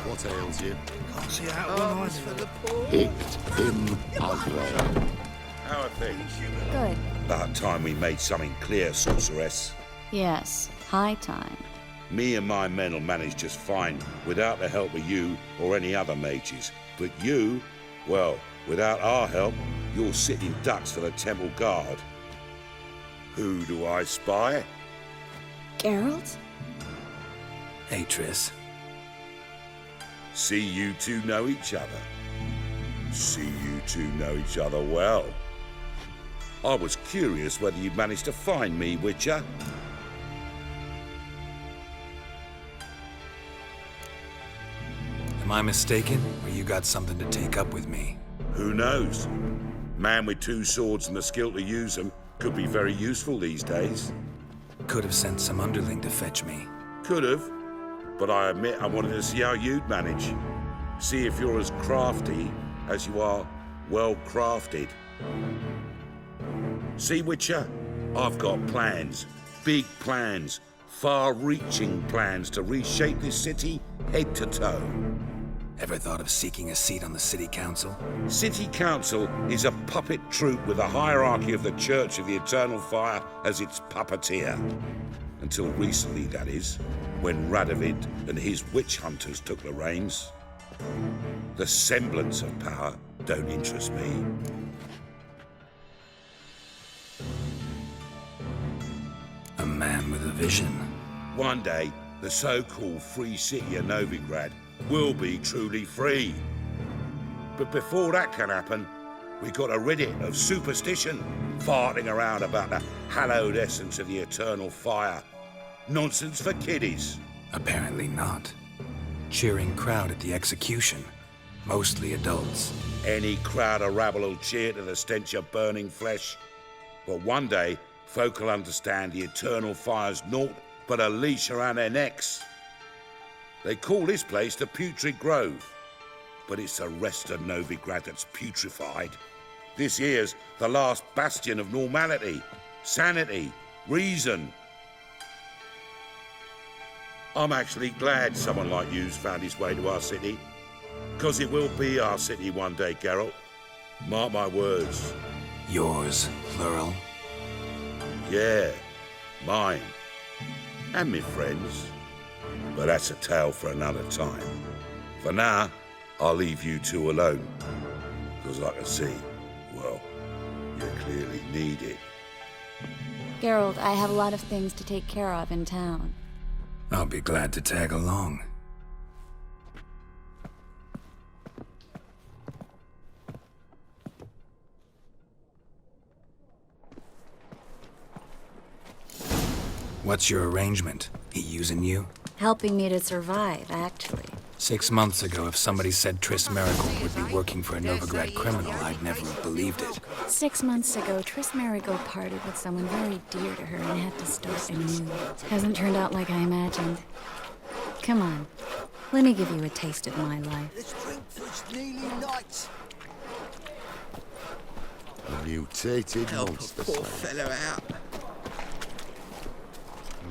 What ails you? Can't see out one eye for the poor. Picked him agro. How are things? Good. About time we made something clear, sorceress. Yes, high time. Me and my men will manage just fine without the help of you or any other mages. But you, well, without our help, you're sitting ducks for the temple guard. Who do I spy? Geralt? Hey, Triss. See you two know each other. See you two know each other well. I was curious whether you'd managed to find me, Witcher. Am I mistaken, or you got something to take up with me? Who knows? Man with two swords and the skill to use them could be very useful these days. Could have sent some underling to fetch me. Could have, but I admit I wanted to see how you'd manage. See if you're as crafty as you are well-crafted. See, Witcher, I've got plans. Big plans. Far-reaching plans to reshape this city head to toe. Ever thought of seeking a seat on the city council? City Council is a puppet troupe with a hierarchy of the Church of the Eternal Fire as its puppeteer. Until recently, that is, when Radovid and his witch hunters took the reins. The semblance of power don't interest me. A man with a vision. One day, the so-called free city of Novigrad will be truly free. But before that can happen, we got to rid it of superstition, farting around about the hallowed essence of the eternal fire. Nonsense for kiddies. Apparently not. Cheering crowd at the execution. Mostly adults. Any crowd of rabble will cheer to the stench of burning flesh. But one day, folk will understand the eternal fire's naught but a leash around their necks. They call this place the Putrid Grove, but it's the rest of Novigrad that's putrefied. This here's the last bastion of normality, sanity, reason. I'm actually glad someone like you's found his way to our city, because it will be our city one day, Geralt. Mark my words. Yours, plural. Yeah, mine. And me friends. But that's a tale for another time. For now, I'll leave you two alone. Because I can see, well, you clearly need it. Geralt, I have a lot of things to take care of in town. I'll be glad to tag along. What's your arrangement? He using you? Helping me to survive, actually. 6 months ago, if somebody said Triss Merigold would be working for a Novigrad criminal, I'd never have believed it. 6 months ago, Triss Merigold parted with someone very dear to her and had to start anew. Hasn't turned out like I imagined. Come on, let me give you a taste of my life. Let's drink for it's nearly night. A mutated Help monster a poor slayer. fellow out.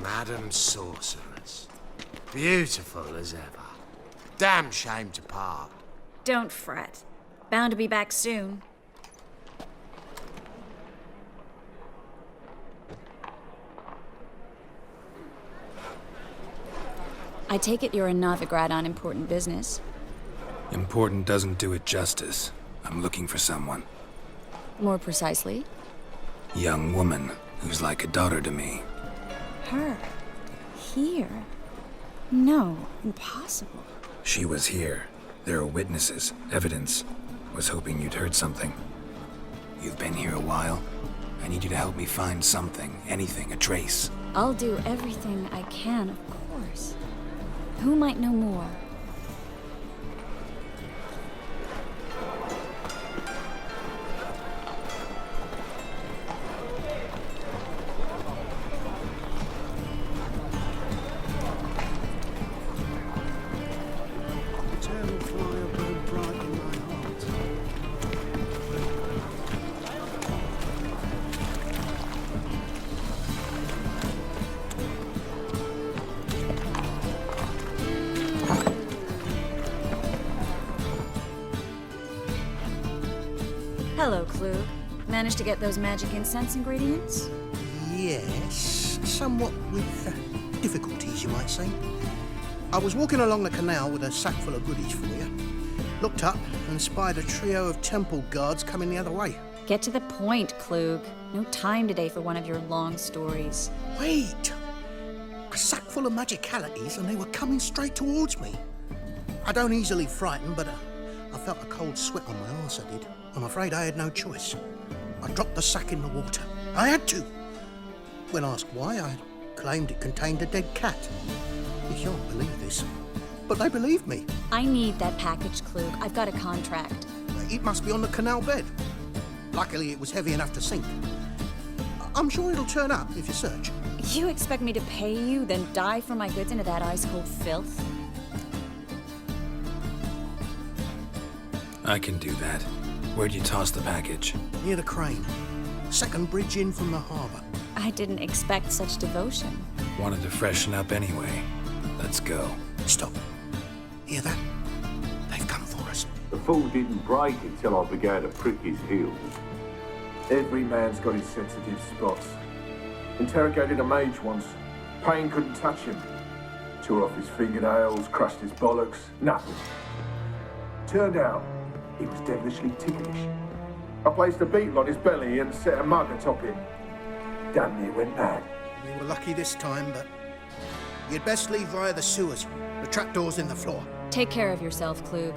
Madam Sorceress. Beautiful as ever. Damn shame to part. Don't fret. Bound to be back soon. I take it you're in Novigrad on important business. Important doesn't do it justice. I'm looking for someone. More precisely? Young woman who's like a daughter to me. Her? Here? No, impossible. She was here. There are witnesses, evidence. Was hoping you'd heard something. You've been here a while. I need you to help me find something, anything, a trace. I'll do everything I can, of course. Who might know more? Eternal fire burn bright in my heart. Hello, Klug. Managed to get those magic incense ingredients? Yes, somewhat with difficulties, you might say. I was walking along the canal with a sack full of goodies for you. Looked up and spied a trio of temple guards coming the other way. Get to the point, Klug. No time today for one of your long stories. Wait! A sack full of magicalities and they were coming straight towards me. I don't easily frighten, but I felt a cold sweat on my arse, I did. I'm afraid I had no choice. I dropped the sack in the water. I had to. When asked why, I claimed it contained a dead cat. You can't believe this, but they believed me. I need that package, Klug. I've got a contract. It must be on the canal bed. Luckily, it was heavy enough to sink. I'm sure it'll turn up if you search. You expect me to pay you, then dive for my goods into that ice-cold filth? I can do that. Where'd you toss the package? Near the crane. Second bridge in from the harbour. I didn't expect such devotion. Wanted to freshen up anyway. Let's go. Stop. Hear that? They've come for us. The fool didn't break until I began to prick his heels. Every man's got his sensitive spots. Interrogated a mage once. Pain couldn't touch him. Tore off his fingernails, crushed his bollocks, nothing. Turned out, he was devilishly ticklish. I placed a beetle on his belly and set a mug atop him. Damn near went mad. We were lucky this time, but you'd best leave via the sewers. The trapdoor's in the floor. Take care of yourself, Klug.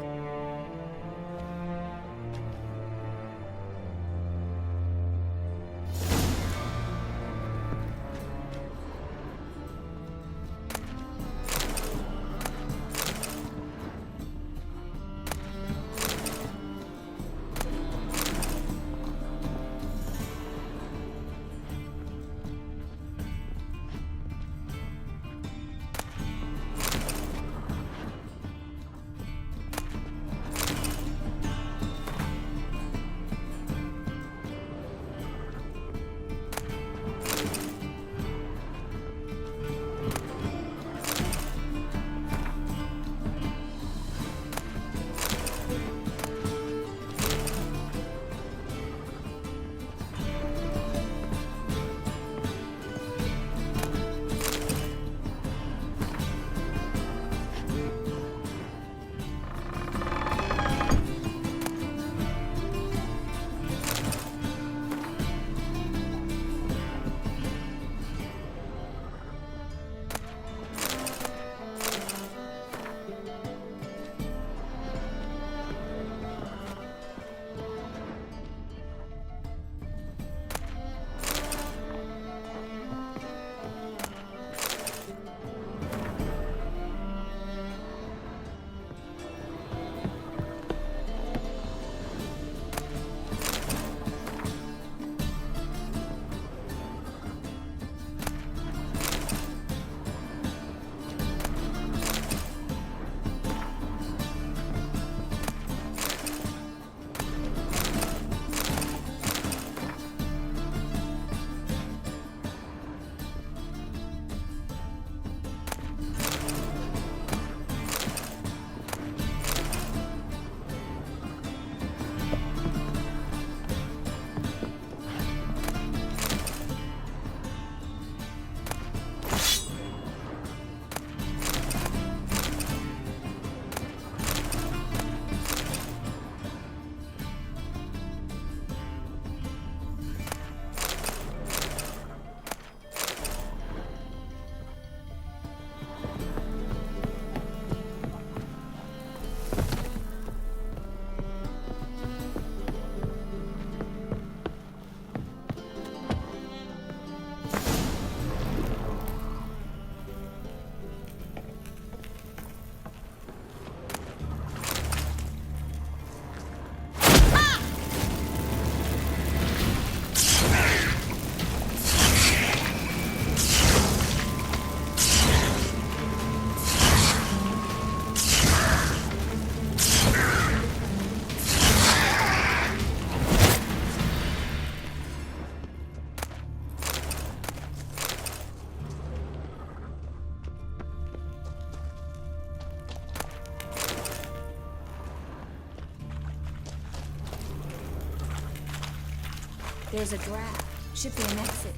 There's a draft. Should be in Exit.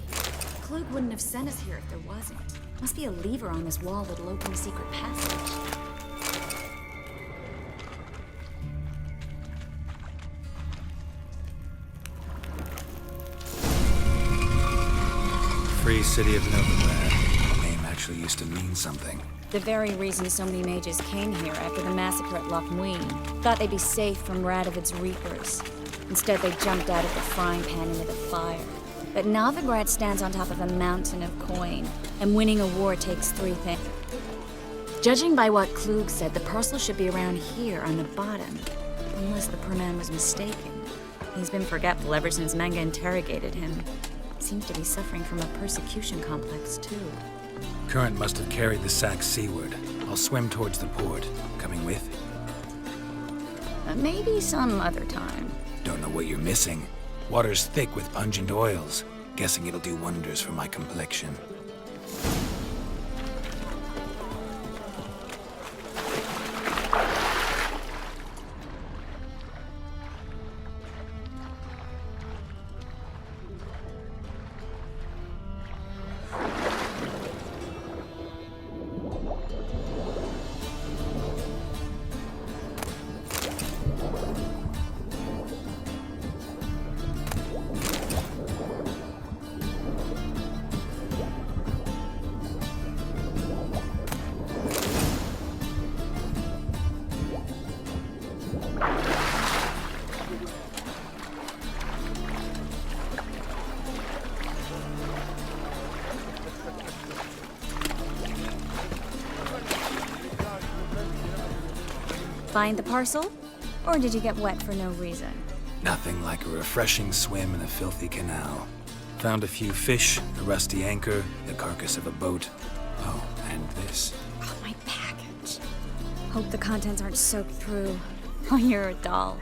Klug wouldn't have sent us here if there wasn't. Must be a lever on this wall that'll open a secret passage. Free city of Novigrad. The name actually used to mean something. The very reason so many mages came here after the massacre at Loch Muin. Thought they'd be safe from Radovid's reapers. Instead, they jumped out of the frying pan into the fire. But Novigrad stands on top of a mountain of coin, and winning a war takes 3 things. Judging by what Klug said, the parcel should be around here on the bottom. Unless the poor man was mistaken. He's been forgetful ever since Manga interrogated him. Seems to be suffering from a persecution complex, too. Current must have carried the sack seaward. I'll swim towards the port. Coming with? Maybe some other time. Don't know what you're missing. Water's thick with pungent oils. Guessing it'll do wonders for my complexion. Find the parcel? Or did you get wet for no reason? Nothing like a refreshing swim in a filthy canal. Found a few fish, a rusty anchor, the carcass of a boat. Oh, and this. Oh, my package. Hope the contents aren't soaked through. Oh, you're a doll.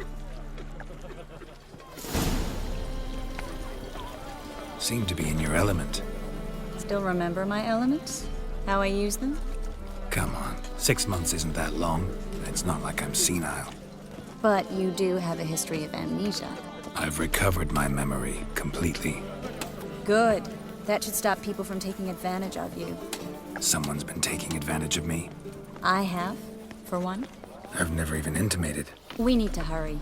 Seem to be in your element. Still remember my elements? How I use them? Come on, 6 months isn't that long. It's not like I'm senile. But you do have a history of amnesia. I've recovered my memory completely. Good. That should stop people from taking advantage of you. Someone's been taking advantage of me. I have, for one. I've never even intimated. We need to hurry.